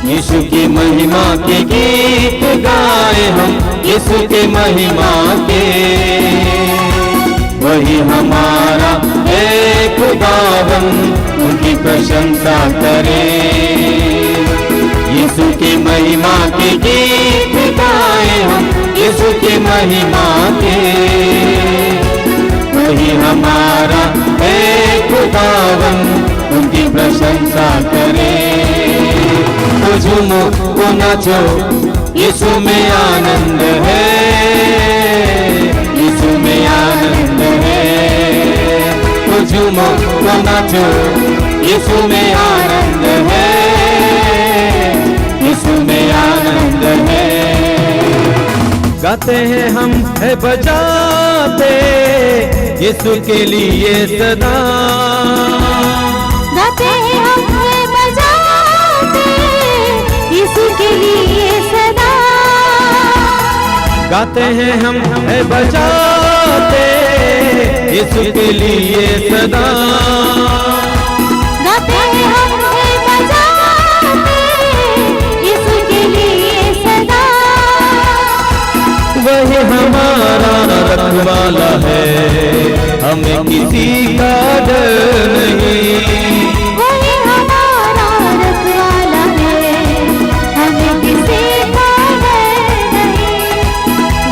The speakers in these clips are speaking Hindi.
यीशु की महिमा के गीत गाए हम, यीशु के महिमा के। वही हमारा एक खुदावन, उनकी प्रशंसा करें। यीशु की महिमा के गीत गाए हम, यीशु की महिमा के। वही हमारा एक खुदावन, उनकी प्रशंसा करें। तो झूमो तो नाचो, यीशु में आनंद है, यीशु में आनंद है। तो झूमो तो नाचो, यीशु में आनंद है, यीशु में आनंद है। गाते हैं हम है बजाते, यीशु के लिए सदा। गाते हैं हम है बजाते, यीशु के लिए सदा। गाते हैं हम है बजाते, यीशु के लिए सदा। गाते हैं हम है बजाते, यीशु के लिए सदा। वही हमारा रखवाला है, हमें किसी का डर नहीं। वही हमारा रखवाला है, हमें किसी का डर नहीं।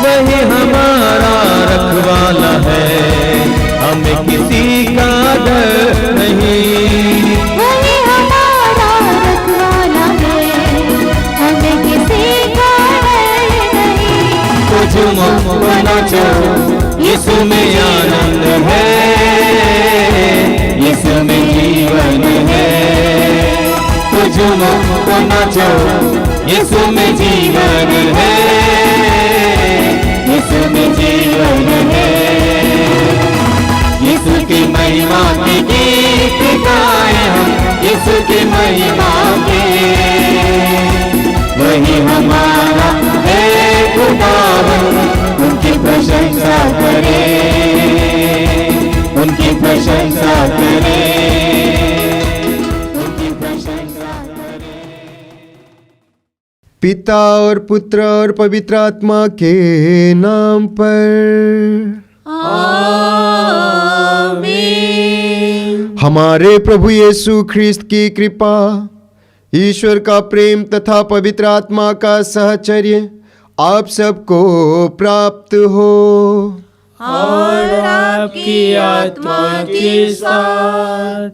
वही हमारा रखवाला है, हमें किसी का डर नहीं। वही हमारा रखवाला है, हमें किसी का डर नहीं। तो झूमो तो नाचो, यीशु में आनंद है, यीशु में जीवन है। तो झूमो तो नाचो, यीशु में जीवन है, यीशु में जीवन है। यीशु की महिमा के गीत गाए हम, यीशु की महिमा के। वही हमारा है खुदावन, उनकी प्रशंसा करें, उनकी प्रशंसा करें, उनकी प्रशंसा करें। पिता और पुत्र और पवित्र आत्मा के नाम पर आमीन। हमारे प्रभु यीशु ख्रिस्त की कृपा, ईश्वर का प्रेम तथा पवित्र आत्मा का सहचर्य आप सबको प्राप्त हो। और आपकी आत्मा के साथ।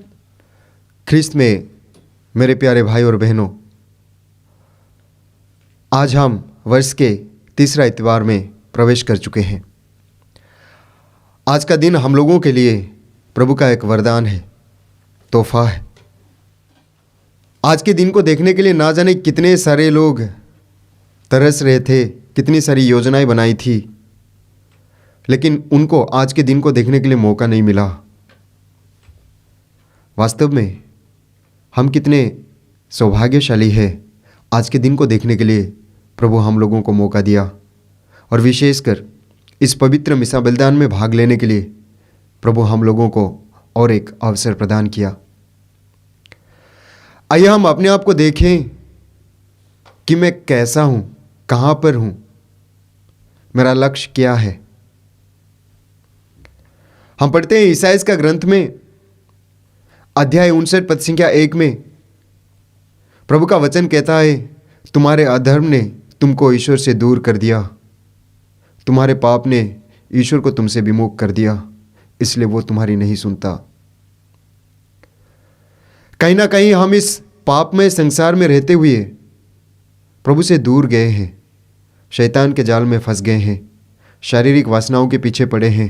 ख्रिस्त में मेरे प्यारे भाई और बहनों, आज हम वर्ष के तीसरा इतवार में प्रवेश कर चुके हैं। आज का दिन हम लोगों के लिए प्रभु का एक वरदान है, तोहफा है। आज के दिन को देखने के लिए ना जाने कितने सारे लोग तरस रहे थे, कितनी सारी योजनाएं बनाई थी, लेकिन उनको आज के दिन को देखने के लिए मौका नहीं मिला। वास्तव में हम कितने सौभाग्यशाली हैं, आज के दिन को देखने के लिए प्रभु हम लोगों को मौका दिया, और विशेषकर इस पवित्र मिसा बलिदान में भाग लेने के लिए प्रभु हम लोगों को और एक अवसर प्रदान किया। आइए हम अपने आप को देखें कि मैं कैसा हूं, कहां पर हूं, मेरा लक्ष्य क्या है। हम पढ़ते हैं ईसाइयाह का ग्रंथ में अध्याय 59 पद संख्या 1 में प्रभु का वचन कहता है, तुम्हारे अधर्म ने तुमको ईश्वर से दूर कर दिया, तुम्हारे पाप ने ईश्वर को तुमसे विमुख कर दिया, इसलिए वो तुम्हारी नहीं सुनता। कहीं ना कहीं हम इस पापमय संसार में रहते हुए प्रभु से दूर गए हैं, शैतान के जाल में फंस गए हैं, शारीरिक वासनाओं के पीछे पड़े हैं,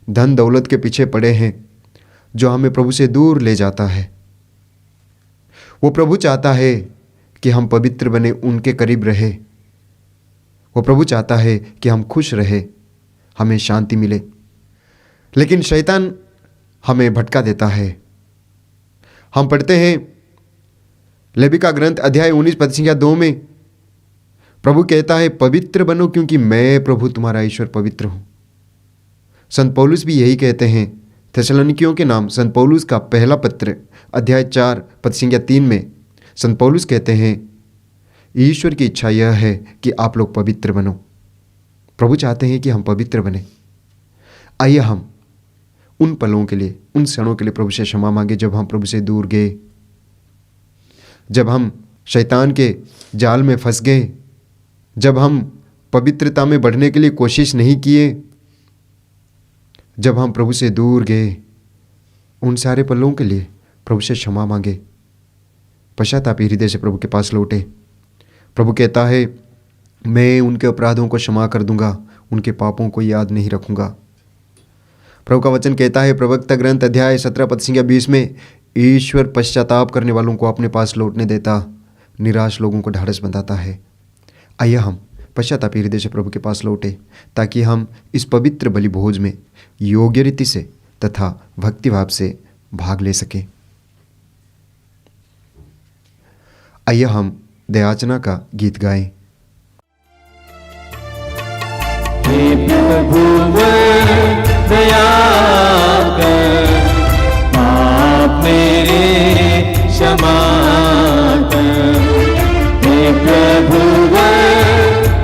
धन दौलत के पीछे पड़े हैं, जो हमें प्रभु से दूर ले जाता है। वो प्रभु चाहता है कि हम पवित्र बने, उनके करीब रहे। वो प्रभु चाहता है कि हम खुश रहे, हमें शांति मिले, लेकिन शैतान हमें भटका देता है। हम पढ़ते हैं लेवी का ग्रंथ अध्याय 19 पद संख्या 2 में प्रभु कहता है, पवित्र बनो क्योंकि मैं प्रभु तुम्हारा ईश्वर पवित्र हूं। संत पौलुस भी यही कहते हैं। थेसलोनिकियों के नाम संत पौलुस का पहला पत्र अध्याय 4 पद संख्या 3 में संत पौलुस कहते हैं ईश्वर की इच्छा यह है कि आप लोग पवित्र बनो। प्रभु चाहते हैं कि हम पवित्र बने। आइए हम उन पलों के लिए, उन क्षणों के लिए प्रभु से क्षमा मांगे जब हम प्रभु से दूर गए, जब हम शैतान के जाल में फंस गए, जब हम पवित्रता में बढ़ने के लिए कोशिश नहीं किए, जब हम प्रभु से दूर गए। उन सारे पलों के लिए प्रभु से क्षमा मांगे, पश्चातापी हृदय से प्रभु के पास लौटे। प्रभु कहता है, मैं उनके अपराधों को क्षमा कर दूंगा, उनके पापों को याद नहीं रखूंगा। प्रभु का वचन कहता है प्रवक्ता ग्रंथ अध्याय 17 पद संख्या 20 में, ईश्वर पश्चाताप करने वालों को अपने पास लौटने देता, निराश लोगों को ढाढ़स बंधाता है। आइए हम पश्चातापी हृदय से प्रभु के पास लौटे ताकि हम इस पवित्र बलि भोज में योग्य रीति से तथा भक्तिभाव से भाग ले सकें। आइए हम दयाचना का गीत गाएं। हे प्रभु दया कर, पाप मेरे क्षमा कर। हे प्रभु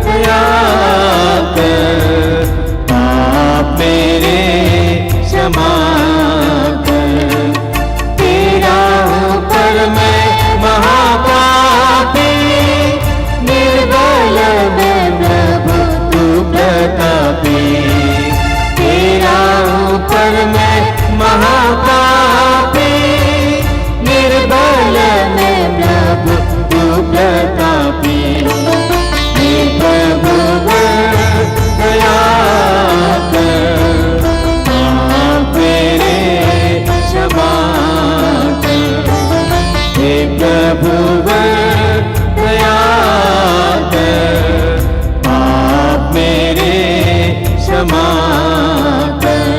दया कर, पाप मेरे क्षमा कर। तेरा हूँ पर मैं महापापी, निर्बल मैं प्रभु तू प्रतापी। तेरा हूँ पर मैं महापापी, निर्बल मैं प्रभु तू प्रतापी। हे प्रभु दया कर, पाप मेरे क्षमा कर। हे प्रभु दया कर, पाप मेरे क्षमा कर।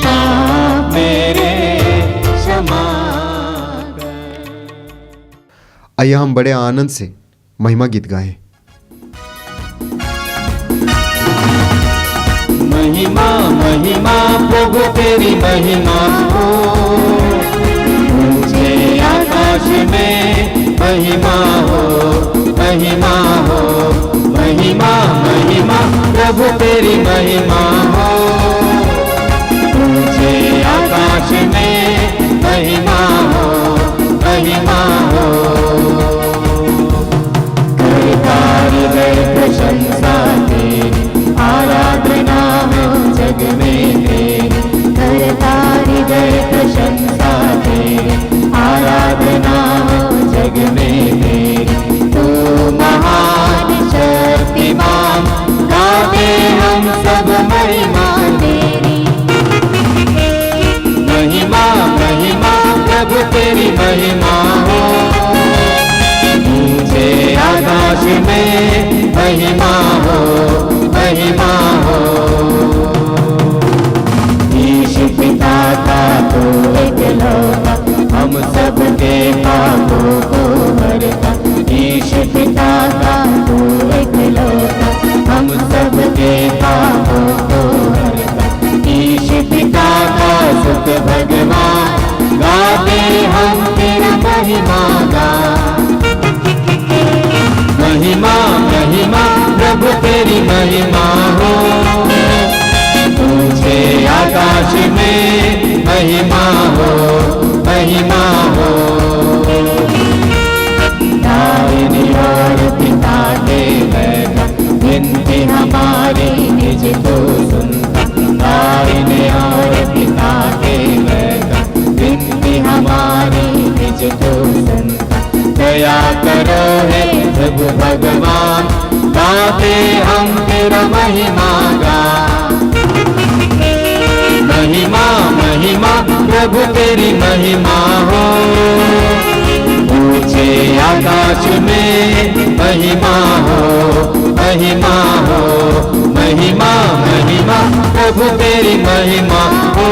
पाप मेरे क्षमा कर। आइए हम बड़े आनंद से महिमा गीत गाएं। महिमा महिमा प्रभु तेरी महिमा हो, मुझे आकाश में महिमा हो, महिमा हो। महिमा महिमा प्रभु तेरी महिमा हो, मुझे आकाश में महिमा हो, महिमा हो। करता हृदय प्रशंसा तेरी, आराधना हो जग में तेरी। करता हृदय प्रशंसा तेरी, आराधना हो जग में तेरी। तू महान शक्तिमान, गाते हम सब महिमा तेरी। महिमा महिमा प्रभु तेरी महिमा हो, मुझे आकाश में महिमा हो, महिमा हो। ईश पिता का तू एकलौता, हम सबके पापों को हरता। ईश पिता का तू एकलौता, हम सबके पापों को हरता। ईश पिता का सुत भगवान, गाते हम तेरा महिमा गा। महिमा महिमा प्रभु तेरी महिमा हो, तुझे आकाश में महिमा हो, महिमा हो। दाहिनी ओर पिता के बैठा, विनती हमारी निज को सुनता। दाहिनी ओर पिता के बैठा, विनती हमारी निज को सुनता। दया करो हे प्रभु भगवान, गाते हम तेरा महिमा गा। महिमा महिमा प्रभु तेरी महिमा हो, ऊंचे आकाश में महिमा हो, महिमा हो। महिमा महिमा प्रभु तेरी महिमा हो,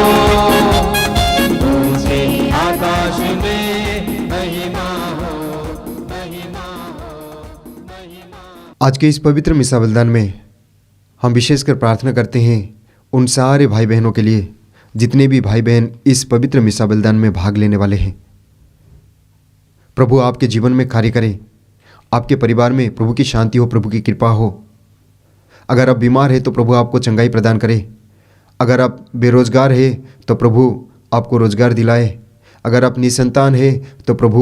ऊंचे आकाश में महिमा हो, महिमा हो, महिमा। आज के इस पवित्र मिसा बलिदान में हम विशेषकर प्रार्थना करते हैं उन सारे भाई बहनों के लिए जितने भी भाई बहन इस पवित्र मिसा बलिदान में भाग लेने वाले हैं। प्रभु आपके जीवन में कार्य करें, आपके परिवार में प्रभु की शांति हो, प्रभु की कृपा हो। अगर आप बीमार हैं तो प्रभु आपको चंगाई प्रदान करे। अगर आप बेरोजगार हैं तो प्रभु आपको रोजगार दिलाए। अगर आप निसंतान हैं तो प्रभु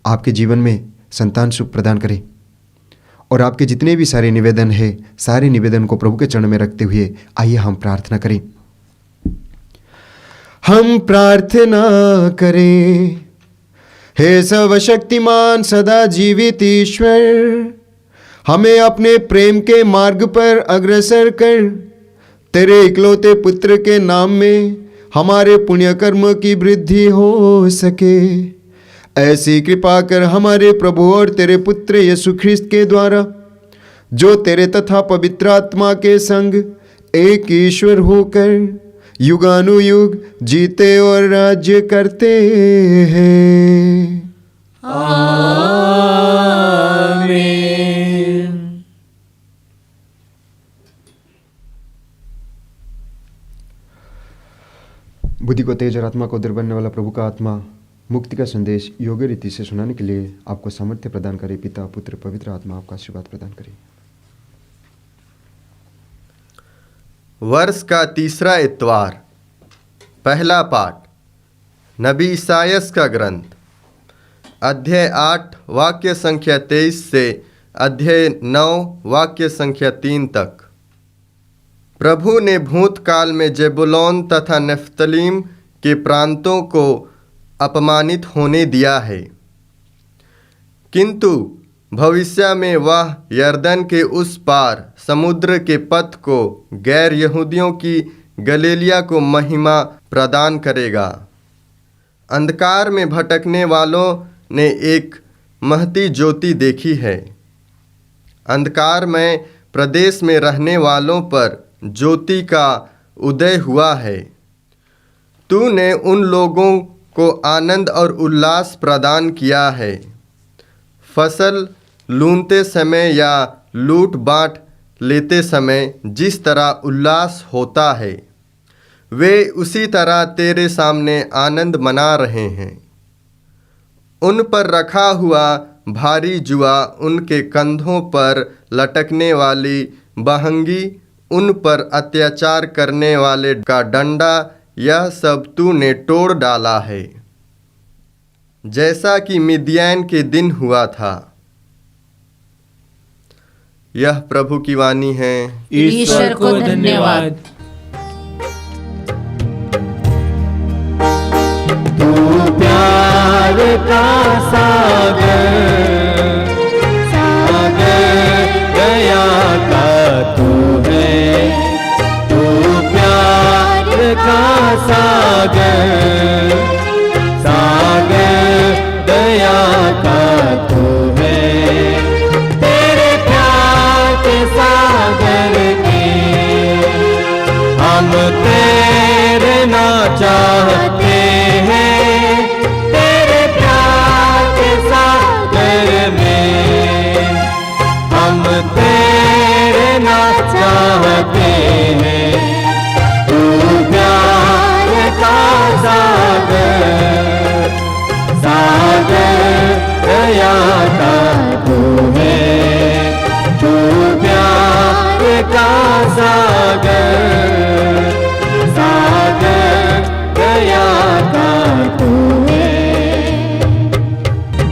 आपके जीवन में संतान सुख प्रदान करे। और आपके जितने भी सारे निवेदन हैं, सारे निवेदन को प्रभु के चरण में रखते हुए आइए हम प्रार्थना करें। हम प्रार्थना करें। हे सर्वशक्तिमान सदा जीवित ईश्वर, हमें अपने प्रेम के मार्ग पर अग्रसर कर तेरे इकलौते पुत्र के नाम में हमारे पुण्य कर्म की वृद्धि हो सके। ऐसी कृपा कर हमारे प्रभु और तेरे पुत्र यीशु ख्रिस्त के द्वारा, जो तेरे तथा पवित्र आत्मा के संग एक ईश्वर होकर युगानुयुग जीते और राज्य करते हैं। आमीन। बुद्धि को तेज और आत्मा को दृढ़ बनने वाला प्रभु का आत्मा मुक्ति का संदेश योग्य रीति से सुनाने के लिए आपको सामर्थ्य प्रदान करे। पिता पुत्र पवित्र आत्मा आपका आशीर्वाद प्रदान करे। वर्ष का तीसरा इतवार। पहला पाठ नबी ईसायास का ग्रंथ, अध्याय 8 वाक्य संख्या 23 से अध्याय 9 वाक्य संख्या 3 तक। प्रभु ने भूतकाल में जेबुलून तथा नफ्तलीम के प्रांतों को अपमानित होने दिया है, किंतु भविष्य में वह यरदन के उस पार समुद्र के पथ को गैर यहूदियों की गलीलिया को महिमा प्रदान करेगा। अंधकार में भटकने वालों ने एक महती ज्योति देखी है। अंधकार में प्रदेश में रहने वालों पर ज्योति का उदय हुआ है। तूने उन लोगों को आनंद और उल्लास प्रदान किया है। फसल लूनते समय या लूट बाँट लेते समय जिस तरह उल्लास होता है, वे उसी तरह तेरे सामने आनंद मना रहे हैं। उन पर रखा हुआ भारी जुआ, उनके कंधों पर लटकने वाली बहंगी, उन पर अत्याचार करने वाले का डंडा, यह सब तूने तोड़ डाला है, जैसा कि मिद्यान के दिन हुआ था। यह प्रभु की वाणी है। ईश्वर को धन्यवाद। तू प्यार का सागर, सागर दया का तू है। तू प्यार का सागर, सागर दया का तू है। तेरे प्यार के सागर के हम तेरे ना चाहते हैं। तेरे प्यार के सागर में हम तेरे ना चाहते हैं। तू प्यार का सागर, सागर दया का तू है। तू प्यार का सागर, सागर दया का तू है।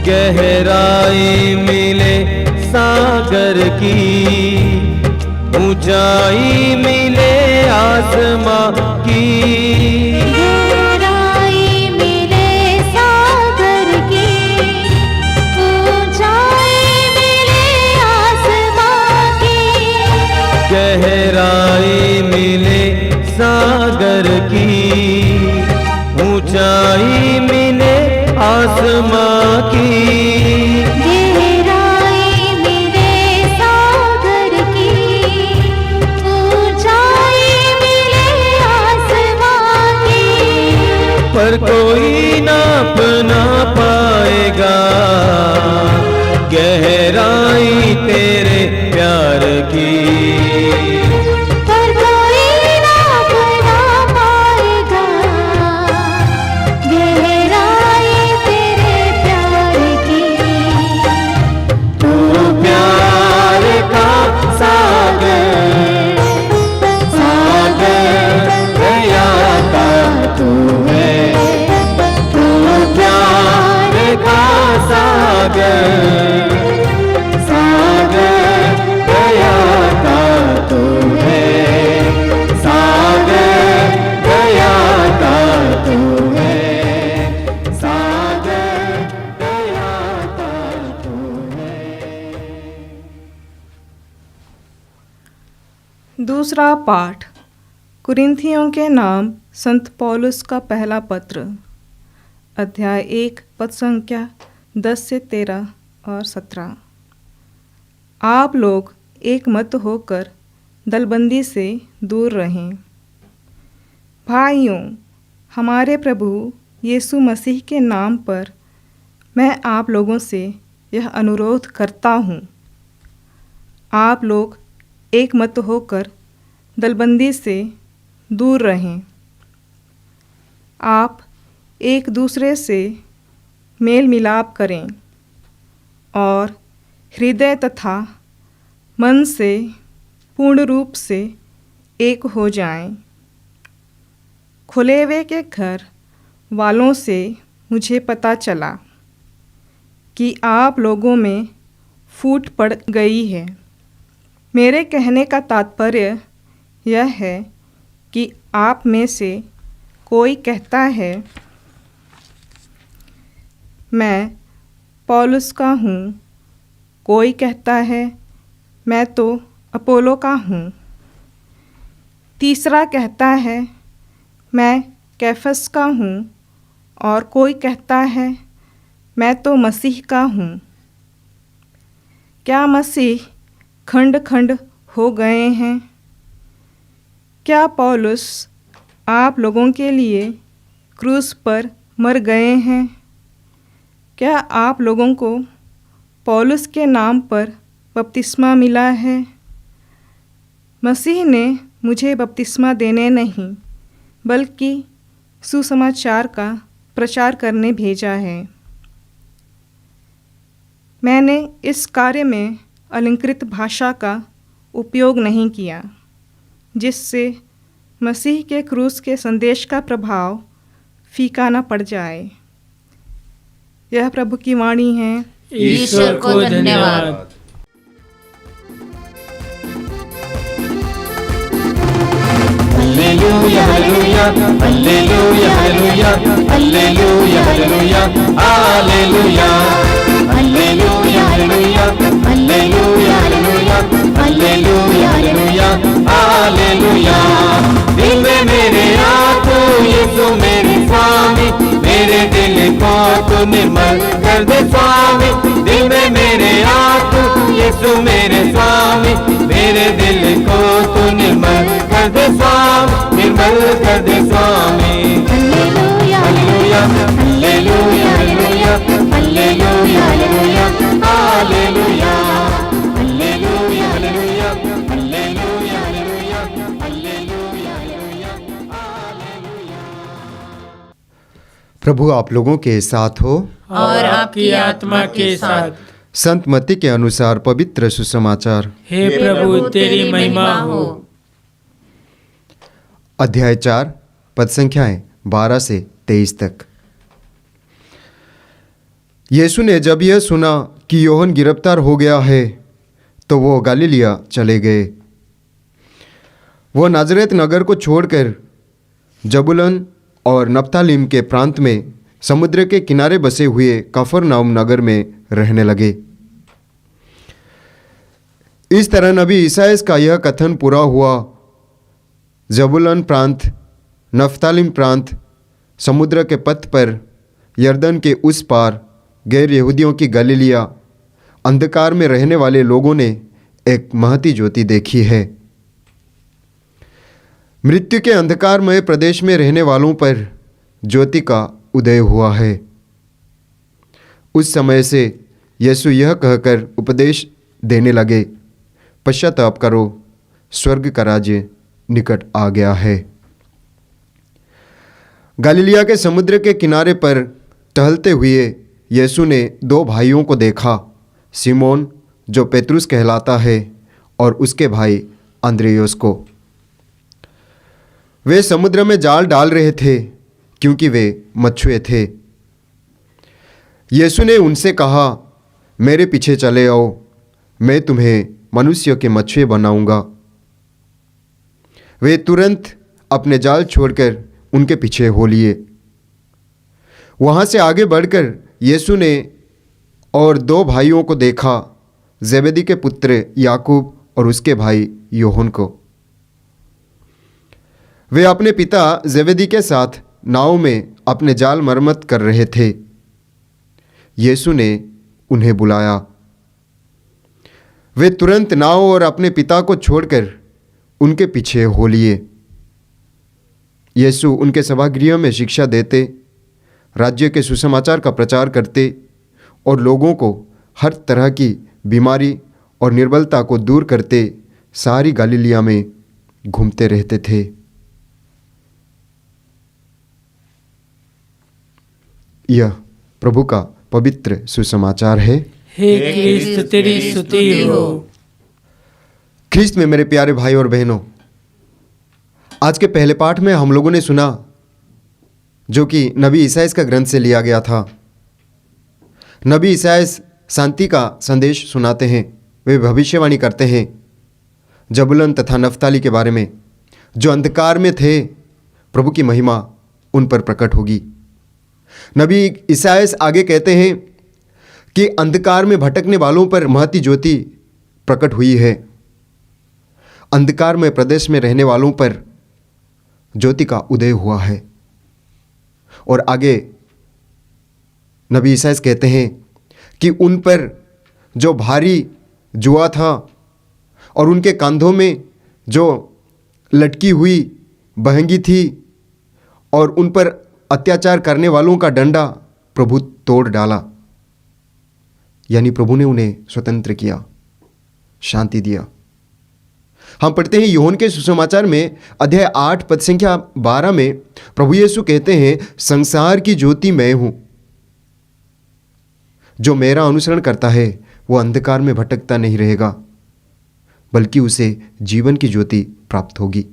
गहराई मिले सागर की, ऊंचाई मिले आसमां की। गहराई मिले सागर की, ऊंचाई मिले आसमां की। गहराई मिले सागर की, ऊंचाई मिले आसमां की। गहराई मिले सागर की, ऊंचाई मिले आसमां की। सागर सागर दया का तू है, सागर दया का तू है, सागर दया का तू है। दूसरा पाठ कुरिन्थियों के नाम संत पौलुस का पहला पत्र, अध्याय 1 पद संख्या 10 से 13 और 17। आप लोग एक मत होकर दलबंदी से दूर रहें। भाइयों, हमारे प्रभु यीशु मसीह के नाम पर मैं आप लोगों से यह अनुरोध करता हूँ, आप लोग एक मत होकर दलबंदी से दूर रहें। आप एक दूसरे से मेल मिलाप करें और हृदय तथा मन से पूर्ण रूप से एक हो जाएं। खुले हुए के घर वालों से मुझे पता चला कि आप लोगों में फूट पड़ गई है। मेरे कहने का तात्पर्य यह है कि आप में से कोई कहता है मैं पौलुस का हूँ, कोई कहता है मैं तो अपोलो का हूँ, तीसरा कहता है मैं कैफस का हूँ और कोई कहता है मैं तो मसीह का हूँ। क्या मसीह खंड खंड हो गए हैं? क्या पौलुस आप लोगों के लिए क्रूस पर मर गए हैं? क्या आप लोगों को पौलुस के नाम पर बपतिस्मा मिला है? मसीह ने मुझे बपतिस्मा देने नहीं बल्कि सुसमाचार का प्रचार करने भेजा है। मैंने इस कार्य में अलंकृत भाषा का उपयोग नहीं किया जिससे मसीह के क्रूस के संदेश का प्रभाव फीका न पड़ जाए। यह प्रभु की वाणी है। ईश्वर को धन्यवाद। Hallelujah hallelujah hallelujah hallelujah hallelujah hallelujah hallelujah hallelujah hallelujah hallelujah hallelujah hallelujah hallelujah. दिल में मेरे आतो यीशु मेरे स्वामी, मेरे दिल को तू निर्मल कर दे स्वामी। दिल में मेरे आतो यीशु मेरे स्वामी, मेरे दिल को तू निर्मल कर दे स्वामी, निर्मल कर दे स्वामी। Hallelujah hallelujah hallelujah hallelujah hallelujah hallelujah hallelujah hallelujah hallelujah hallelujah hallelujah hallelujah hallelujah. प्रभु आप लोगों के साथ हो और आपकी आत्मा के साथ। संत मत्ती के अनुसार पवित्र सुसमाचार। हे प्रभु तेरी महिमा हो। अध्याय 4 पद संख्याएं 12 से 23 तक। यीशु ने जब यह सुना कि योहन गिरफ्तार हो गया है तो वो गलीलिया चले गए। वो नाजरेत नगर को छोड़कर जबूलन और नप्तालीम के प्रांत में समुद्र के किनारे बसे हुए कफरनहूम नगर में रहने लगे। इस तरह नबी ईसायाह का यह कथन पूरा हुआ, जबूलन प्रांत, नप्तालीम प्रांत, समुद्र के पथ पर यरदन के उस पार गैर यहूदियों की गलीलिया, अंधकार में रहने वाले लोगों ने एक महती ज्योति देखी है। मृत्यु के अंधकारमय प्रदेश में रहने वालों पर ज्योति का उदय हुआ है। उस समय से यीशु यह कहकर उपदेश देने लगे, पश्चाताप करो, स्वर्ग का राज्य निकट आ गया है। गलीलिया के समुद्र के किनारे पर टहलते हुए यीशु ने 2 भाइयों को देखा, सिमोन जो पेतरुस कहलाता है और उसके भाई अंद्रियास को। वे समुद्र में जाल डाल रहे थे क्योंकि वे मछुए थे। यीशु ने उनसे कहा, मेरे पीछे चले आओ, मैं तुम्हें मनुष्य के मछुए बनाऊंगा। वे तुरंत अपने जाल छोड़कर उनके पीछे हो लिए। वहाँ से आगे बढ़कर यीशु ने और दो भाइयों को देखा, जेबेदी के पुत्र याकूब और उसके भाई योहन को। वे अपने पिता जेबेदी के साथ नाव में अपने जाल मरम्मत कर रहे थे। यीशु ने उन्हें बुलाया। वे तुरंत नाव और अपने पिता को छोड़कर उनके पीछे हो लिए। यीशु उनके सभागृह में शिक्षा देते, राज्य के सुसमाचार का प्रचार करते और लोगों को हर तरह की बीमारी और निर्बलता को दूर करते सारी गलीलिया में घूमते रहते थे। यह प्रभु का पवित्र सुसमाचार है। हे क्रिस्त तेरी स्तुति हो। ख्रिस्त में मेरे प्यारे भाई और बहनों, आज के पहले पाठ में हम लोगों ने सुना, जो कि नबी ईसायास का ग्रंथ से लिया गया था। नबी ईसायास शांति का संदेश सुनाते हैं। वे भविष्यवाणी करते हैं जबूलून तथा नफ्ताली के बारे में। जो अंधकार में थे, प्रभु की महिमा उन पर प्रकट होगी। नबी ईसायास आगे कहते हैं कि अंधकार में भटकने वालों पर महती ज्योति प्रकट हुई है। अंधकार में प्रदेश में रहने वालों पर ज्योति का उदय हुआ है। और आगे नबी ईसायास कहते हैं कि उन पर जो भारी जुआ था और उनके कंधों में जो लटकी हुई बहंगी थी और उन पर अत्याचार करने वालों का डंडा प्रभु तोड़ डाला। यानी प्रभु ने उन्हें स्वतंत्र किया, शांति दिया। हम पढ़ते हैं यूहन्ना के सुसमाचार में अध्याय 8 पद संख्या 12 में प्रभु यीशु कहते हैं, संसार की ज्योति मैं हूं। जो मेरा अनुसरण करता है वो अंधकार में भटकता नहीं रहेगा, बल्कि उसे जीवन की ज्योति प्राप्त होगी।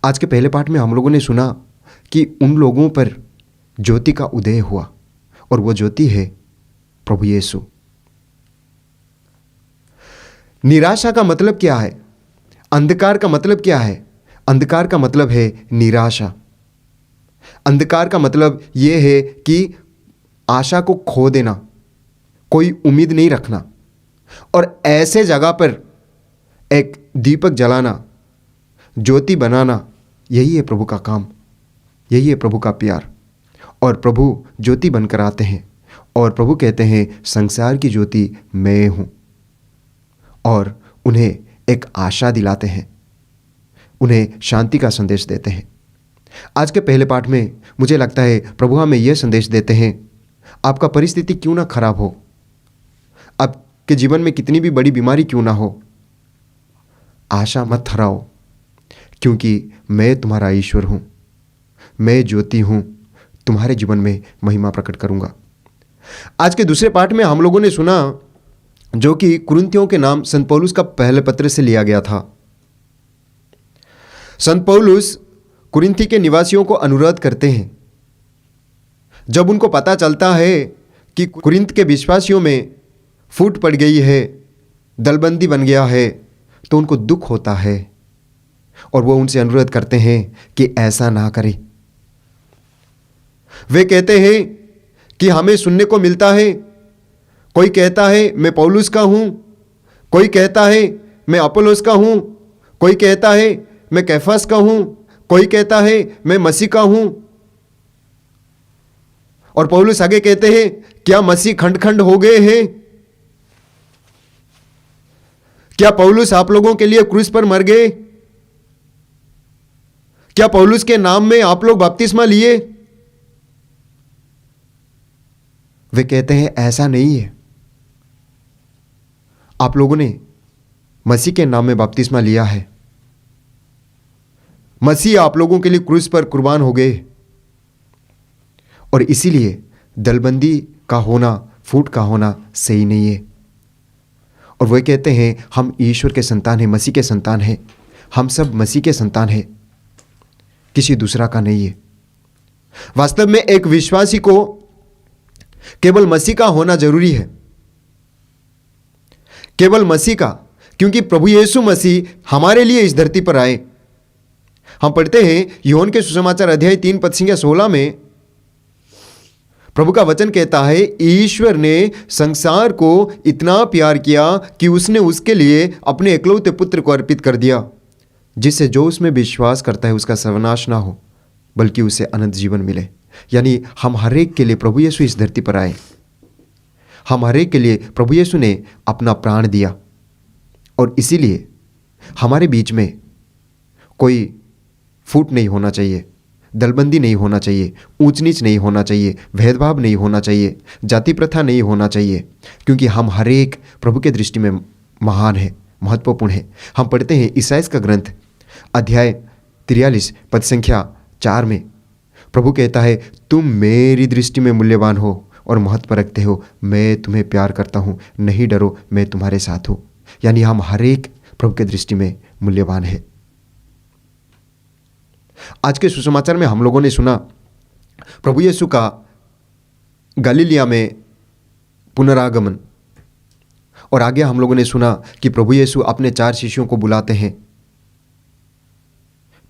आज के पहले पाठ में हम लोगों ने सुना कि उन लोगों पर ज्योति का उदय हुआ और वो ज्योति है प्रभु यीशु। निराशा का मतलब क्या है? अंधकार का मतलब क्या है? अंधकार का मतलब है निराशा। अंधकार का मतलब यह है कि आशा को खो देना, कोई उम्मीद नहीं रखना। और ऐसे जगह पर एक दीपक जलाना, ज्योति बनाना, यही है प्रभु का काम, यही है प्रभु का प्यार। और प्रभु ज्योति बनकर आते हैं और प्रभु कहते हैं, संसार की ज्योति मैं हूं। और उन्हें एक आशा दिलाते हैं, उन्हें शांति का संदेश देते हैं। आज के पहले पाठ में मुझे लगता है प्रभु हमें यह संदेश देते हैं, आपका परिस्थिति क्यों ना खराब हो, आपके जीवन में कितनी भी बड़ी बीमारी क्यों ना हो, आशा मत हराओ, क्योंकि मैं तुम्हारा ईश्वर हूं, मैं ज्योति हूं, तुम्हारे जीवन में महिमा प्रकट करूंगा। आज के दूसरे पाठ में हम लोगों ने सुना, जो कि कुरिन्थियों के नाम संत पौलुस का पहले पत्र से लिया गया था। संत पौलुस कुरिन्थी के निवासियों को अनुरोध करते हैं। जब उनको पता चलता है कि कुरिन्थ के विश्वासियों में फूट पड़ गई है, दलबंदी बन गया है, तो उनको दुख होता है और वो उनसे अनुरोध करते हैं कि ऐसा ना करें। वे कहते हैं कि हमें सुनने को मिलता है, कोई कहता है मैं पौलुस का हूं, कोई कहता है मैं अपोलोस का हूं, कोई कहता है मैं कैफास का हूं, कोई कहता है मैं मसीह का हूं। और पौलुस आगे कहते हैं, क्या मसीह खंड खंड हो गए हैं? क्या पौलुस आप लोगों के लिए क्रूस पर मर गए? क्या पौलुस के नाम में आप लोग बपतिस्मा लिए? वे कहते हैं ऐसा नहीं है, आप लोगों ने मसीह के नाम में बपतिस्मा लिया है, मसीह आप लोगों के लिए क्रूस पर कुर्बान हो गए, और इसीलिए दलबंदी का होना, फूट का होना सही नहीं है। और वे कहते हैं हम ईश्वर के संतान हैं, मसीह के संतान हैं, हम सब मसीह के संतान हैं, किसी दूसरा का नहीं है। वास्तव में एक विश्वासी को केवल मसीह का होना जरूरी है, केवल मसीह का, क्योंकि प्रभु यीशु मसीह हमारे लिए इस धरती पर आए। हम पढ़ते हैं यूहन्ना के सुसमाचार अध्याय 3 पद संख्या 16 में प्रभु का वचन कहता है, ईश्वर ने संसार को इतना प्यार किया कि उसने उसके लिए अपने एकलौते पुत्र को अर्पित कर दिया, जिससे जो उसमें विश्वास करता है उसका सर्वनाश ना हो बल्कि उसे अनंत जीवन मिले। यानी हम हर एक के लिए प्रभु यीशु इस धरती पर आए, हम हर एक के लिए प्रभु यीशु ने अपना प्राण दिया। और इसीलिए हमारे बीच में कोई फूट नहीं होना चाहिए, दलबंदी नहीं होना चाहिए, ऊंच नीच नहीं होना चाहिए, भेदभाव नहीं होना चाहिए, जाति प्रथा नहीं होना चाहिए, क्योंकि हम हर एक प्रभु के दृष्टि में महान है, महत्वपूर्ण है। हम पढ़ते हैं ईसाइयाह का ग्रंथ अध्याय 43 पद संख्या 4 में प्रभु कहता है, तुम मेरी दृष्टि में मूल्यवान हो और महत्व रखते हो, मैं तुम्हें प्यार करता हूँ, नहीं डरो, मैं तुम्हारे साथ हूँ। यानी हम हर एक प्रभु के दृष्टि में मूल्यवान है। आज के सुसमाचार में हम लोगों ने सुना प्रभु यीशु का गलीलिया में पुनरागमन, और आगे हम लोगों ने सुना कि प्रभु यीशु अपने 4 शिष्यों को बुलाते हैं,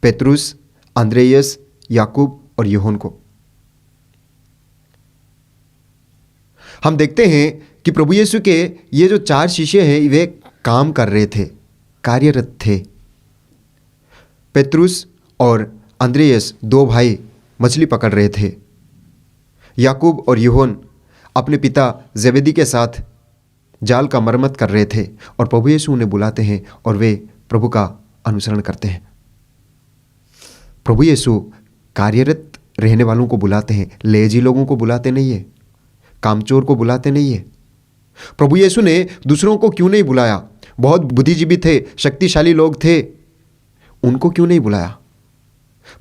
पेतरुस, अंद्रेयस, याकूब और यूहन्ना को। हम देखते हैं कि प्रभु यीशु के ये जो 4 शिष्य हैं वे काम कर रहे थे, कार्यरत थे। पेतरुस और अंद्रेयस 2 भाई मछली पकड़ रहे थे। याकूब और यूहन्ना अपने पिता जेबेदी के साथ जाल का मरम्मत कर रहे थे, और प्रभु यीशु उन्हें बुलाते हैं और वे प्रभु का अनुसरण करते हैं। प्रभु यीशु कार्यरत रहने वालों को बुलाते हैं, लेजी लोगों को बुलाते नहीं है, कामचोर को बुलाते नहीं है। प्रभु यीशु ने दूसरों को क्यों नहीं बुलाया? बहुत बुद्धिजीवी थे, शक्तिशाली लोग थे, उनको क्यों नहीं बुलाया?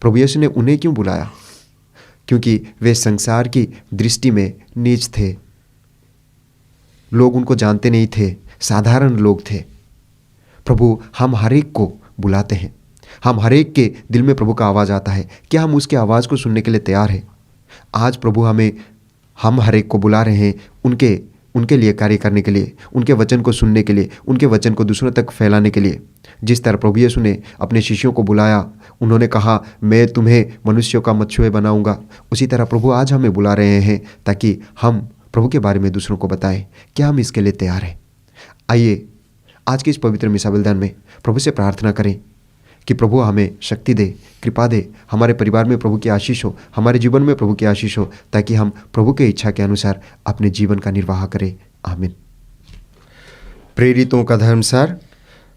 प्रभु यीशु ने उन्हें क्यों बुलाया? क्योंकि वे संसार की दृष्टि में नीच थे, लोग उनको जानते नहीं थे, साधारण लोग थे। प्रभु हम हर एक को बुलाते हैं, हम हर एक के दिल में प्रभु का आवाज़ आता है। क्या हम उसके आवाज़ को सुनने के लिए तैयार हैं? आज प्रभु हम हर एक को बुला रहे हैं उनके लिए कार्य करने के लिए, उनके वचन को सुनने के लिए, उनके वचन को दूसरों तक फैलाने के लिए। जिस तरह प्रभु यीशु ने अपने शिष्यों को बुलाया, उन्होंने कहा मैं तुम्हें मनुष्यों का मछुए बनाऊंगा, उसी तरह प्रभु आज हमें बुला रहे हैं ताकि हम प्रभु के बारे में दूसरों को बताएं। क्या हम इसके लिए तैयार हैं? आइए आज के इस पवित्र मिसा बलिदान में प्रभु से प्रार्थना करें कि प्रभु हमें शक्ति दे, कृपा दे, हमारे परिवार में प्रभु की आशीष हो, हमारे जीवन में प्रभु की आशीष हो, ताकि हम प्रभु के इच्छा के अनुसार अपने जीवन का निर्वाह करें। आमीन। प्रेरितों का धर्मसार।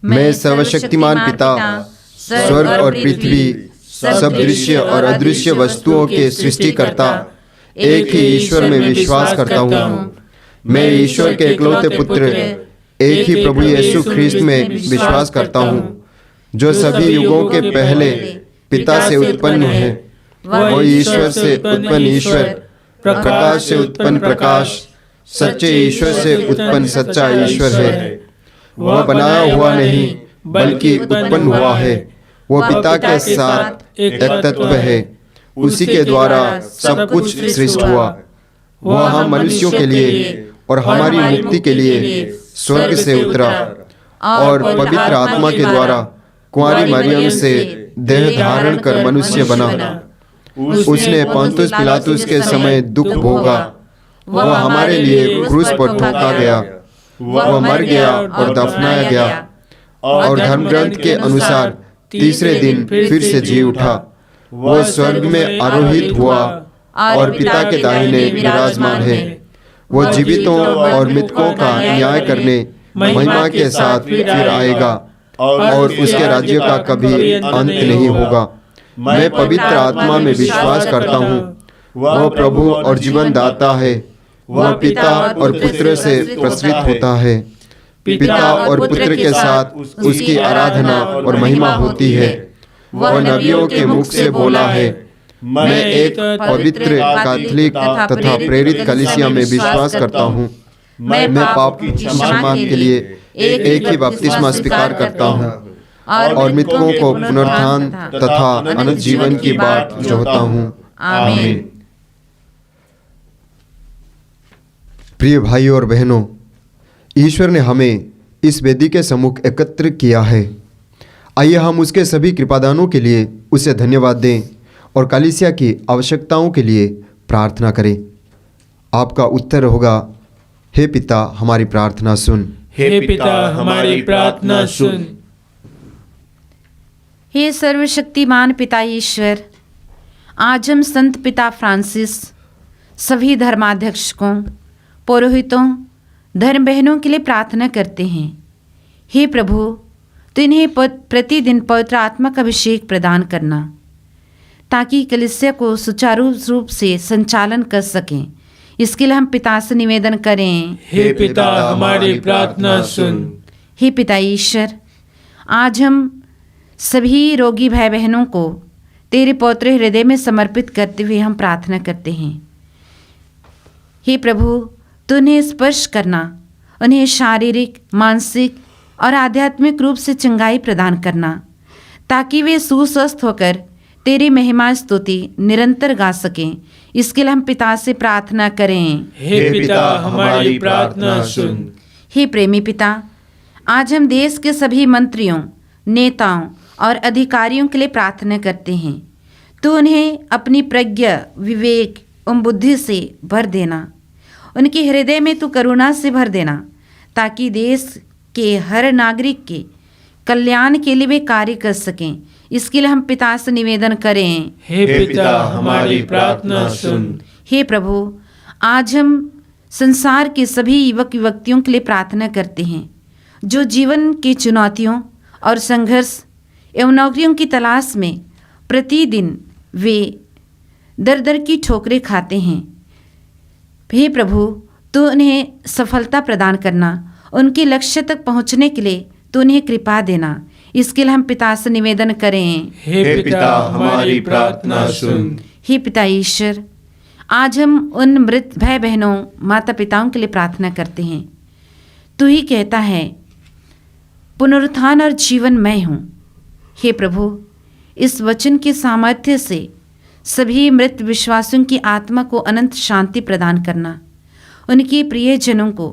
मैं सर्वशक्तिमान पिता, स्वर्ग और पृथ्वी, सब दृश्य और अदृश्य वस्तुओं के सृष्टिकर्ता एक ही ईश्वर में विश्वास करता हूँ। मैं ईश्वर के इकलौते पुत्र, एक ही प्रभु यीशु ख्रीस्त में विश्वास करता हूँ, जो सभी युगों के पहले पिता से उत्पन्न है। वह ईश्वर से उत्पन्न ईश्वर, प्रकाश से उत्पन्न प्रकाश, सच्चे ईश्वर से उत्पन्न सच्चा ईश्वर है। वह बनाया हुआ नहीं बल्कि उत्पन्न हुआ है। वह पिता के साथ एक तत्व है, उसी के द्वारा सब कुछ सृष्ट हुआ। वह हम मनुष्यों के लिए और हमारी मुक्ति के लिए स्वर्ग से उतरा और पवित्र आत्मा के द्वारा कुंवारी मरियम से देह धारण कर मनुष्य बना। उसने पोंतुस पिलातुस के समय दुख भोगा। वह हमारे लिए क्रूस पर ठोका गया। वह मर गया और दफनाया गया, और धर्मग्रंथ के अनुसार तीसरे दिन फिर से जी उठा। वह स्वर्ग में आरोहित हुआ और पिता के दाहिने विराजमान है। वह जीवितों और मृतकों का न्याय करने महिमा के साथ फिर आएगा, और उसके राज्य का कभी अंत नहीं होगा। मैं पवित्र आत्मा में विश्वास करता हूँ। वह प्रभु और जीवन दाता है। वह पिता और पुत्र से प्रसृत होता है। पिता और पुत्र के साथ उसकी आराधना और महिमा होती है। वह नबियों के मुख से बोला है। मैं एक पवित्र कैथोलिक तथा प्रेरित कलीसिया में विश्वास करता हूँ। मैं पाप क्षमा के लिए एक ही बपतिस्मा स्वीकार करता हूँ, और मृतकों को पुनरुत्थान तथा अनंत जीवन की बाट जोहता हूँ। आमीन। प्रिय भाइयों और बहनों, ईश्वर ने हमें इस वेदी के सम्मुख एकत्र किया है। आइए हम उसके सभी कृपादानों के लिए उसे धन्यवाद दें और कलीसिया की आवश्यकताओं के लिए प्रार्थना करें। आपका उत्तर होगा, हे पिता हमारी प्रार्थना सुन। हे पिता हमारी प्रार्थना सुन। हे सर्वशक्तिमान पिता ईश्वर, आज हम संत पिता फ्रांसिस, सभी धर्माध्यक्षों, पुरोहितों, धर्म बहनों के लिए प्रार्थना करते हैं। हे प्रभु, तो इन्हें प्रतिदिन पवित्र आत्मा का अभिषेक प्रदान करना, ताकि कलीसिया को सुचारू रूप से संचालन कर सकें। इसके लिए हम पिता से निवेदन करें। हे पिता हमारी प्रार्थना सुन। हे पिता ईश्वर, आज हम सभी रोगी भाई बहनों को तेरे पवित्र हृदय में समर्पित करते हुए हम प्रार्थना करते हैं। हे प्रभु, तू उन्हें स्पर्श करना, उन्हें शारीरिक, मानसिक और आध्यात्मिक रूप से चंगाई प्रदान करना, ताकि वे सुस्वस्थ होकर तेरी महिमा स्तुति निरंतर गा सकें। इसके लिए हम पिता से प्रार्थना करें। हे पिता हमारी प्रार्थना सुन। हे प्रेमी पिता, आज हम देश के सभी मंत्रियों, नेताओं और अधिकारियों के लिए प्रार्थना करते हैं। तो उन्हें अपनी प्रज्ञा, विवेक एवं बुद्धि से भर देना, उनके हृदय में तू करुणा से भर देना, ताकि देश के हर नागरिक के कल्याण के लिए वे कार्य कर सकें। इसके लिए हम पिता से निवेदन करें। हे पिता हमारी प्रार्थना सुन। हे प्रभु, आज हम संसार के सभी युवक युवतियों के लिए प्रार्थना करते हैं, जो जीवन की चुनौतियों और संघर्ष एवं नौकरियों की तलाश में प्रतिदिन वे दर दर की ठोकरें खाते हैं। हे प्रभु, तो उन्हें सफलता प्रदान करना, उनके लक्ष्य तक पहुंचने के लिए तो उन्हें कृपा देना। इसके लिए हम पिता से निवेदन करें। हे पिता हमारी प्रार्थना सुन। हे पिता ईश्वर, आज हम उन मृत भाई बहनों, माता पिताओं के लिए प्रार्थना करते हैं। तू ही कहता है, पुनरुत्थान और जीवन मैं हूँ। हे प्रभु, इस वचन के सामर्थ्य से सभी मृत विश्वासियों की आत्मा को अनंत शांति प्रदान करना, उनके प्रियजनों को,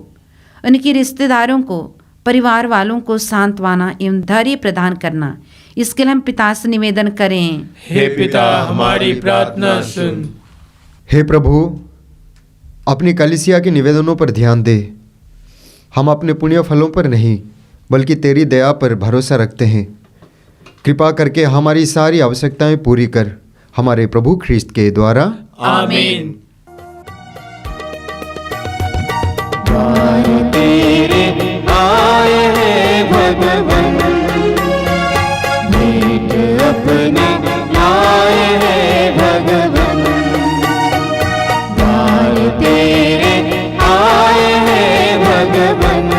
उनके रिश्तेदारों को, परिवार वालों को सांत्वना एवं धैर्य प्रदान करना। इसके लिए हम पिता से निवेदन करें। हे पिता हमारी प्रार्थना सुन। हे प्रभु, अपनी कलीसिया के निवेदनों पर ध्यान दे। हम अपने पुण्य फलों पर नहीं, बल्कि तेरी दया पर भरोसा रखते हैं। कृपा करके हमारी सारी आवश्यकताएं पूरी कर, हमारे प्रभु ख्रीस्त के द्वारा। आमीन। तेरे आए हैं भगवन, भेंट अपने आए हैं भगवन। द्वार तेरे आए हैं भगवन,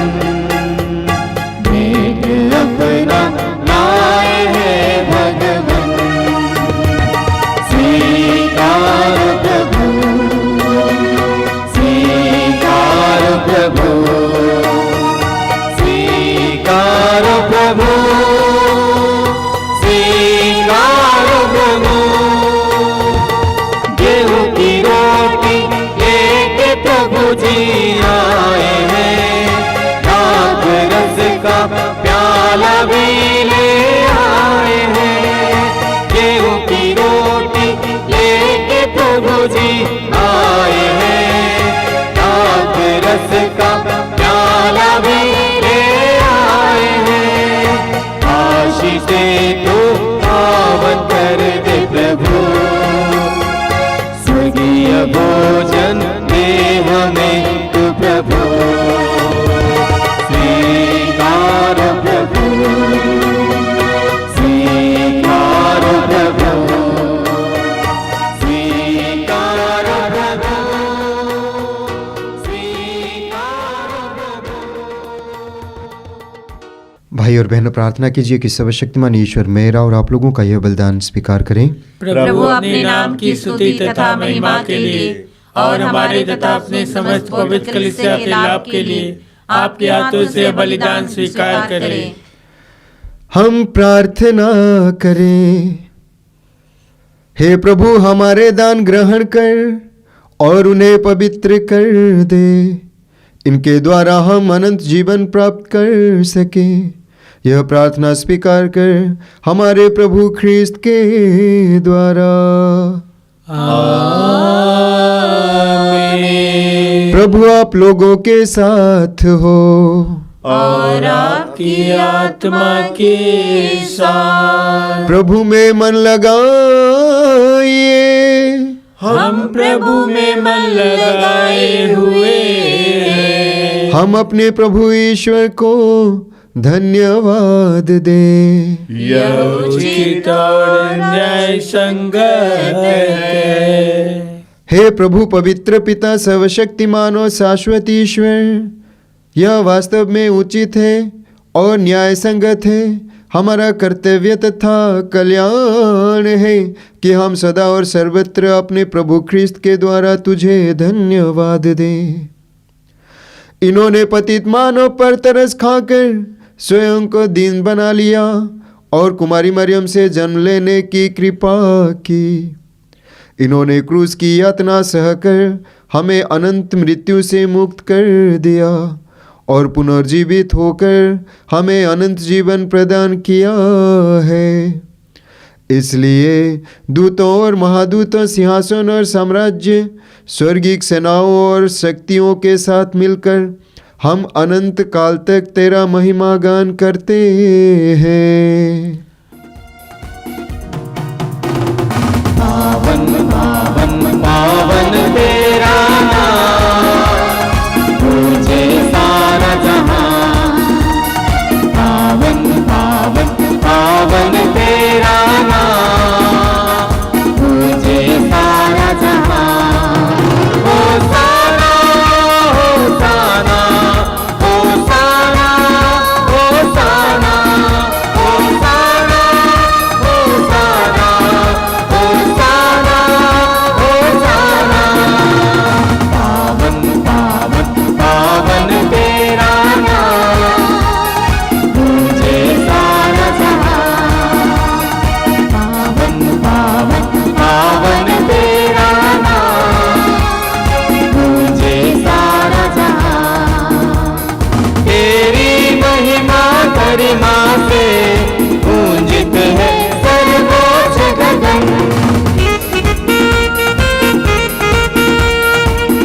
भेंट अपना लाए हैं भगवन। स्वीकार प्रभु, स्वीकार प्रभु, स्वीकार प्रभु, स्वीकार प्रभु। गेहूं की रोटी लेके प्रभु जी आए हैं, दाग रस का प्याला भी ले आए हैं। गेहूं की रोटी लेके प्रभु जी आए हैं, दाग रस का प्याला भी ले आए हैं। आशीष तो पावन कर दे प्रभु, स्वर्गीय भोजन दे हमें तू प्रभु। स्वीकार प्रभु, स्वीकार प्रभु, स्वीकार प्रभु, स्वीकार प्रभु। भाई और बहनों, प्रार्थना कीजिए कि सर्वशक्तिमान ईश्वर मेरा और आप लोगों का यह बलिदान स्वीकार करें। प्रभु अपने नाम की स्तुति तथा महिमा के लिए और हमारे तथा अपने समस्त पवित्र कलीसिया के लाभ के लिए आपके हाथों से बलिदान स्वीकार करें। हम प्रार्थना करें। हे प्रभु, हमारे दान ग्रहण कर और उन्हें पवित्र कर दे, इनके द्वारा हम अनंत जीवन प्राप्त कर सकें। यह प्रार्थना स्वीकार कर हमारे प्रभु ख्रिस्त के द्वारा। आमीन। प्रभु आप लोगों के साथ हो और आपकी आत्मा के साथ। प्रभु में मन लगाइए। हम प्रभु में मन लगाए हुए हैं। हम अपने प्रभु ईश्वर को धन्यवाद दें। यह उचित और न्याय संगत है। हे प्रभु पवित्र पिता सर्वशक्तिमान और शाश्वत ईश्वर, यह वास्तव में उचित है और न्याय संगत है। हमारा कर्तव्य तथा कल्याण है कि हम सदा और सर्वत्र अपने प्रभु ख्रिस्त के द्वारा तुझे धन्यवाद दें। इन्होंने पतित मानव पर तरस खाकर स्वयं को दीन बना लिया और कुमारी मरियम से जन्म लेने की कृपा की। इन्होंने क्रूस की यातना सहकर हमें अनंत मृत्यु से मुक्त कर दिया और पुनर्जीवित होकर हमें अनंत जीवन प्रदान किया है। इसलिए दूतों और महादूतों, सिंहासन और साम्राज्य, स्वर्गीय सेनाओं और शक्तियों के साथ मिलकर हम अनंत काल तक तेरा महिमा गान करते हैं। पावन पावन पावन तेरा नाम, तुझे सारा जहां। पावन पावन पावन तेरा नाम, तुझे सारा जहां। होसाना होसाना होसाना होसाना होसाना होसाना होसाना होसाना। पावन पावन पावन तेरा नाम, तुझे सारा जहां। पावन पावन पावन तेरा नाम, तुझे सारा जहां। तेरी महिमा गरिमा से गूंजित है सर्वोच्च गगन।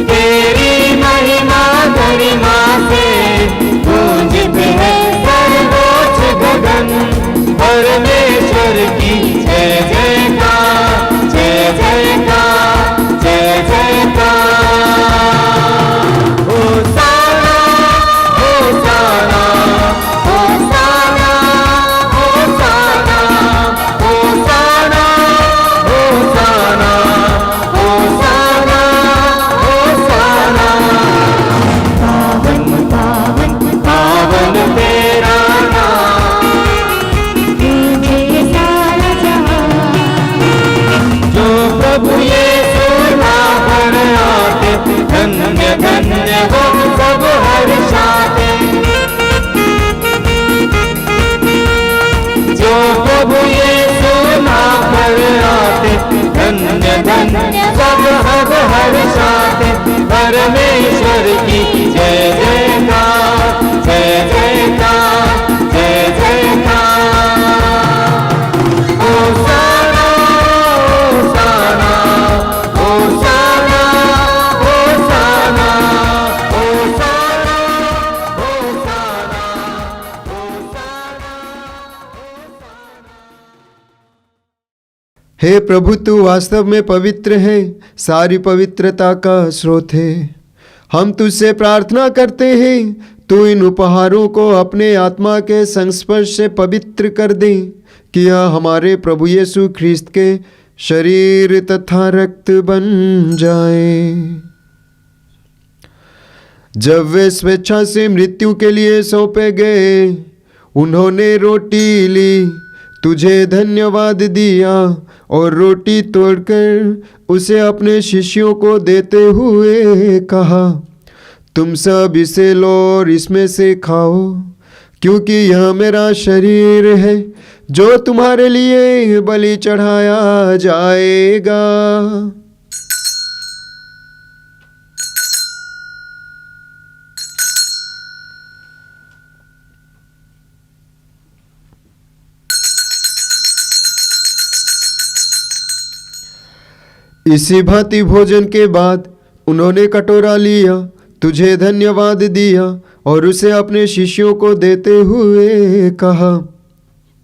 तेरी महिमा गरिमा से गूंजित है सर्वोच्च गगन। परमेश्वर की जय जयकार, जय जयकार, जय जयकार। होसाना होसाना होसाना होसाना होसाना होसाना होसाना होसाना। पावन पावन पावन तेरा नाम, तुझे सारा जहां। जो प्रभु यीशु नाम पर आते, धन्य धन्य वो सब हर्षाते। जो प्रभु यीशु नाम पर आते, धन्य धन्य सब हर्षाते। परमेश्वर की जय जयकार, जय जयकार, जय जयकार। होसाना होसाना होसाना होसाना होसाना होसाना हे प्रभु, तू वास्तव में पवित्र है, सारी पवित्रता का स्रोत है। हम तुझसे प्रार्थना करते हैं, तू इन उपहारों को अपने आत्मा के संस्पर्श से पवित्र कर दे, कि यह हमारे प्रभु यीशु ख्रिस्त के शरीर तथा रक्त बन जाए। जब वे स्वेच्छा से मृत्यु के लिए सौंपे गए, उन्होंने रोटी ली, तुझे धन्यवाद दिया और रोटी तोड़कर उसे अपने शिष्यों को देते हुए कहा, तुम सब इसे लो और इसमें से खाओ, क्योंकि यह मेरा शरीर है जो तुम्हारे लिए बलि चढ़ाया जाएगा। इसी भांति भोजन के बाद उन्होंने कटोरा लिया, तुझे धन्यवाद दिया और उसे अपने शिष्यों को देते हुए कहा,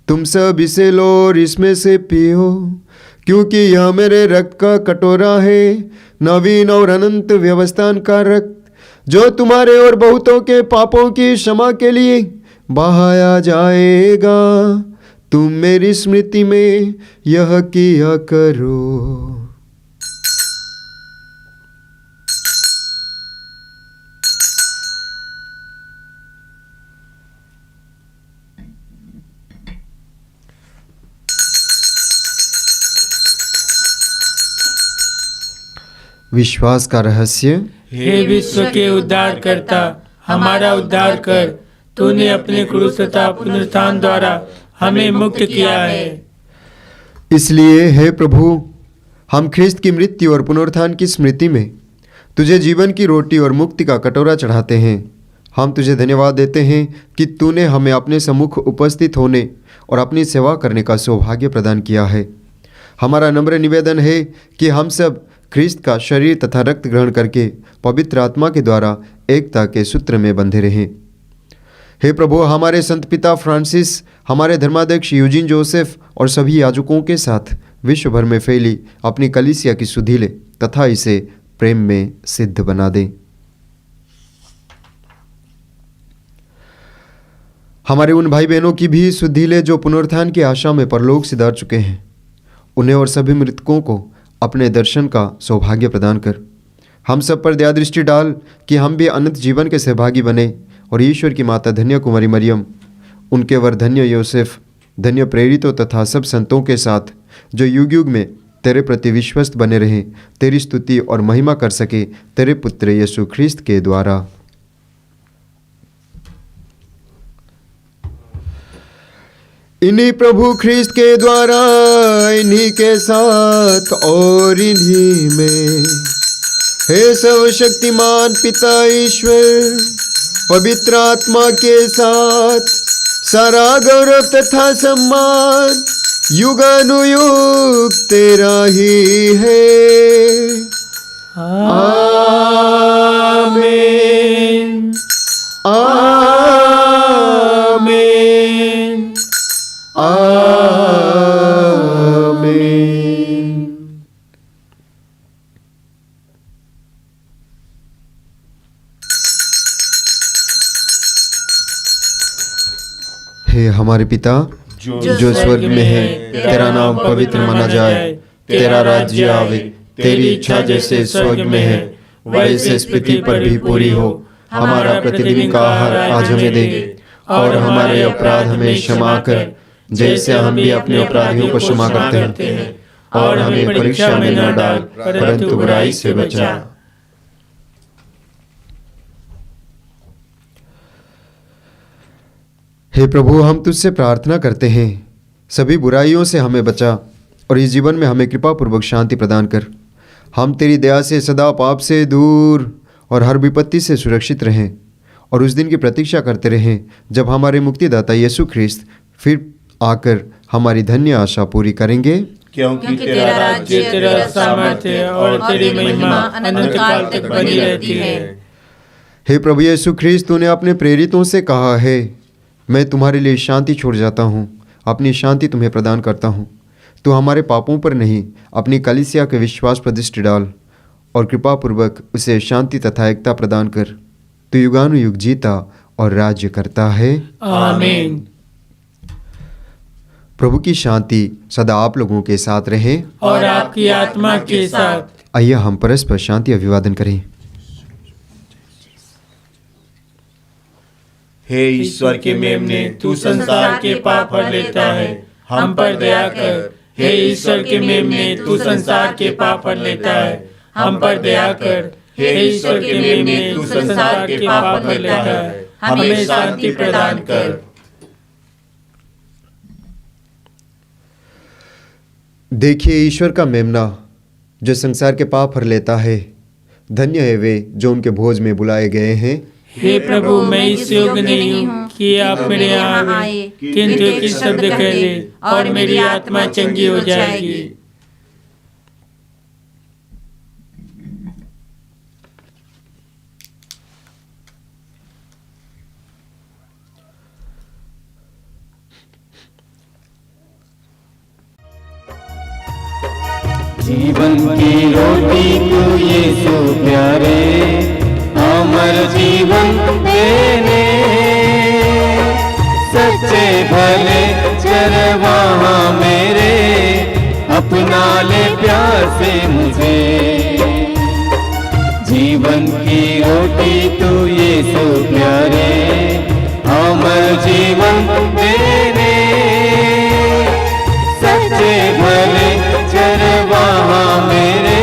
तुम सब इसे लो और इसमें से पियो, क्योंकि यह मेरे रक्त का कटोरा है, नवीन और अनंत व्यवस्थान का रक्त, जो तुम्हारे और बहुतों के पापों की क्षमा के लिए बहाया जाएगा। तुम मेरी स्मृति में यह किया करो। विश्वास का रहस्य। हे विश्व के उद्धार करता, हमारा उद्धार कर। तूने अपने क्रूस तथा पुनरुत्थान द्वारा हमें मुक्त किया है। इसलिए हे प्रभु, हम ख्रिस्त की मृत्यु और पुनरुत्थान की स्मृति में तुझे जीवन की रोटी और मुक्ति का कटोरा चढ़ाते हैं। हम तुझे धन्यवाद देते हैं कि तूने हमें अपने सम्मुख उपस्थित होने और अपनी सेवा करने का सौभाग्य प्रदान किया है। हमारा नम्र निवेदन है कि हम सब ख्रिस्त का शरीर तथा रक्त ग्रहण करके पवित्र आत्मा के द्वारा एकता के सूत्र में बंधे रहें। हे प्रभु, हमारे संत पिता फ्रांसिस, हमारे धर्माध्यक्ष यूजिन जोसेफ और सभी याजकों के साथ विश्व भर में फैली अपनी कलीसिया की सुधि ले तथा इसे प्रेम में सिद्ध बना दें। हमारे उन भाई बहनों की भी सुधि ले जो पुनरुत्थान की आशा में परलोक सिधार चुके हैं। उन्हें और सभी मृतकों को अपने दर्शन का सौभाग्य प्रदान कर। हम सब पर दया दृष्टि डाल कि हम भी अनंत जीवन के सहभागी बने और ईश्वर की माता धन्य कुमारी मरियम, उनके वर धन्य योसेफ, धन्य प्रेरितों तथा सब संतों के साथ जो युग युग में तेरे प्रति विश्वस्त बने रहें, तेरी स्तुति और महिमा कर सके तेरे पुत्र यीशु ख्रिस्त के द्वारा। इन्हीं प्रभु ख्रिस्त के द्वारा, इन्हीं के साथ और इन्हीं में, हे सर्वशक्तिमान पिता ईश्वर, पवित्र आत्मा के साथ सारा गौरव तथा सम्मान युगानुयुग तेरा ही है। आमीन। आमीन। आमीन। हे हमारे पिता जो स्वर्ग में है, तेरा नाम पवित्र माना जाए, तेरा राज्य आवे, तेरी इच्छा जैसे स्वर्ग में है वैसे इस पृथ्वी पर भी पूरी हो। हमारा प्रतिदिन का आहार आज हमें दे और हमारे अपराध हमें क्षमा कर, जैसे हम भी अपने अपराधियों को क्षमा करते हैं, और हमें परीक्षा में न डाल परंतु बुराई से बचा। हे प्रभु, हम तुझसे प्रार्थना करते हैं, सभी बुराइयों से हमें बचा और इस जीवन में हमें कृपा पूर्वक शांति प्रदान कर। हम तेरी दया से सदा पाप से दूर और हर विपत्ति से सुरक्षित रहें और उस दिन की प्रतीक्षा करते रहें जब हमारे मुक्तिदाता यीशु ख्रिस्त फिर आकर हमारी धन्य आशा पूरी करेंगे। क्योंकि तेरा राज्य, तेरा सामर्थ्य और तेरी महिमा अनंत काल तक बनी रहती है। हे प्रभु यीशु ख्रिस्त, तूने अपने प्रेरितों से कहा है, मैं तुम्हारे लिए शांति छोड़ जाता हूँ, अपनी शांति तुम्हें प्रदान करता हूँ। तू हमारे पापों पर नहीं, अपनी कलीसिया के विश्वास पर दृष्टि डाल और कृपापूर्वक उसे शांति तथा एकता प्रदान कर। तू युगानुयुग जीता और राज्य करता है। आमीन। प्रभु की शांति सदा आप लोगों के साथ रहे और आपकी आत्मा के साथ। आइए हम परस्पर शांति अभिवादन करें। हे ईश्वर के मेमने, तू संसार के पाप हर लेता है, हम पर दया कर। हे ईश्वर के मेमने, तू संसार के पाप हर लेता है, हम पर दया कर। हे ईश्वर के मेमने, तू संसार के पाप हर लेता है, हमें शांति प्रदान कर। देखिए ईश्वर का मेमना जो संसार के पाप हर लेता है। धन्य है वे जो उनके भोज में बुलाए गए हैं। हे प्रभु, मैं इस योग्य नहीं हूँ कि आप मेरे यहाँ आए, किंतु एक शब्द कह दे और मेरी आत्मा चंगी हो जाएगी। जीवन की रोटी तू यीशु प्यारे, अमर जीवन देने, सच्चे भले चरवाहा मेरे, अपना ले प्यार से मुझे। जीवन की रोटी तू यीशु प्यारे, अमर जीवन देने, सच्चे भले चरवाहा मेरे,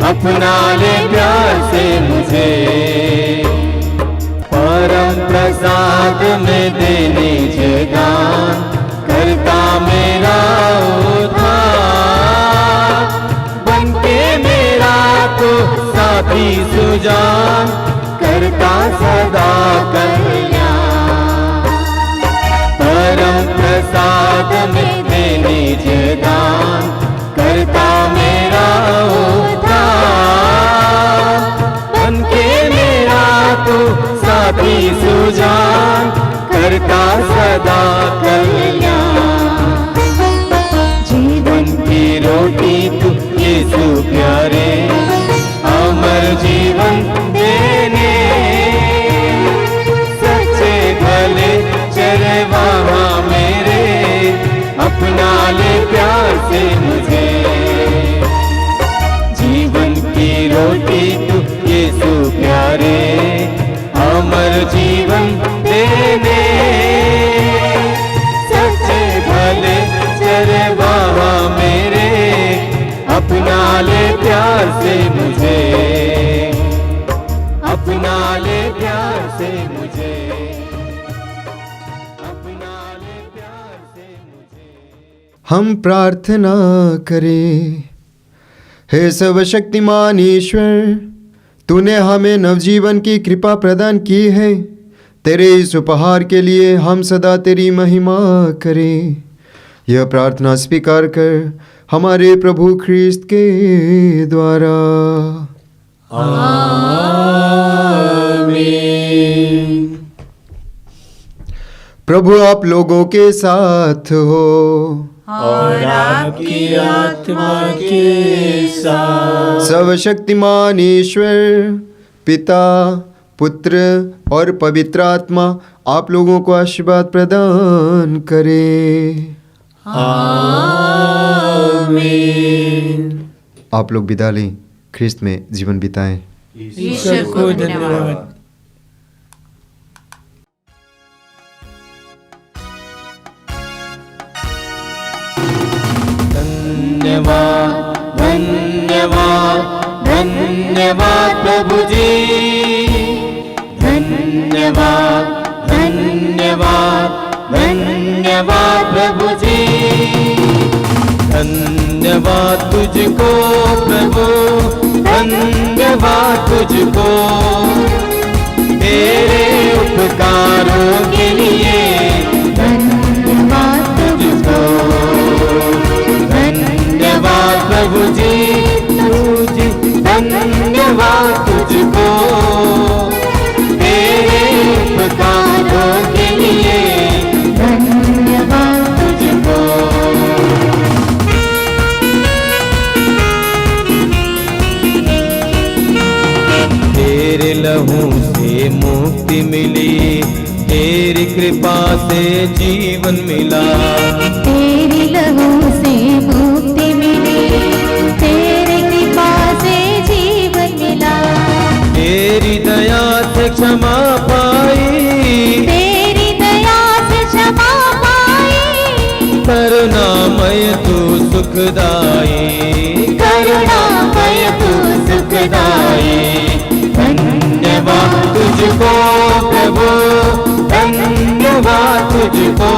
अपना ले प्यार से मुझे। परम प्रसाद में देने जगान, करता मेरा उद्धार, बनके मेरा तो साथी सुजान, करता सदा कल्याण। परम प्रसाद में देने जगान, करता मेरा उद्धार, बनके मेरा तो साथी सुजान, करता सदा कल्याण। जीवन की रोटी तू यीशु प्यारे, अमर जीवन देने, सच्चे भले चरवाहा मेरे, अपना ले प्यार से मुझे। जीवन की रोटी तू यीशु प्यारे, अमर जीवन देने, सच्चे भले चरवाहा मेरे, अपना ले प्यार से मुझे, अपना ले प्यार से मुझे, अपना ले प्यार से मुझे। हम प्रार्थना करें। हे सर्वशक्तिमान ईश्वर, तूने हमें नवजीवन की कृपा प्रदान की है। तेरे इस उपहार के लिए हम सदा तेरी महिमा करें। यह प्रार्थना स्वीकार कर हमारे प्रभु ख्रीस्त के द्वारा। आमीन। प्रभु आप लोगों के साथ हो और आपकी आत्मा के साथ। सर्वशक्तिमान ईश्वर पिता, पुत्र और पवित्र आत्मा आप लोगों को आशीर्वाद प्रदान करे। आमीन। आप लोग विदा लें, ख्रिस्त में जीवन बिताएं। ईश्वर को धन्यवाद। धन्यवाद धन्यवाद धन्यवाद प्रभु जी, धन्यवाद धन्यवाद धन्यवाद प्रभु जी। धन्यवाद तुझको प्रभु, धन्यवाद तुझको, तेरे उपकारों के लिए धन्यवाद तुझको। धन्यवाद प्रभु जी तुझे, धन्यवाद तुझको, तेरे उपकारों के लिए धन्यवाद तुझको। तेरे लहू से मुक्ति मिली, तेरी कृपा से जीवन मिला। तेरी लहू से मुक्ति मिली, तेरी कृपा से जीवन मिला। तेरी दया से क्षमा पाई, तेरी दया से क्षमा पाई। करुणामय तू सुखदाई, करुणामय तू सुखदाई। धन्यवाद तुझको प्रभु, धन्यवाद तुझको,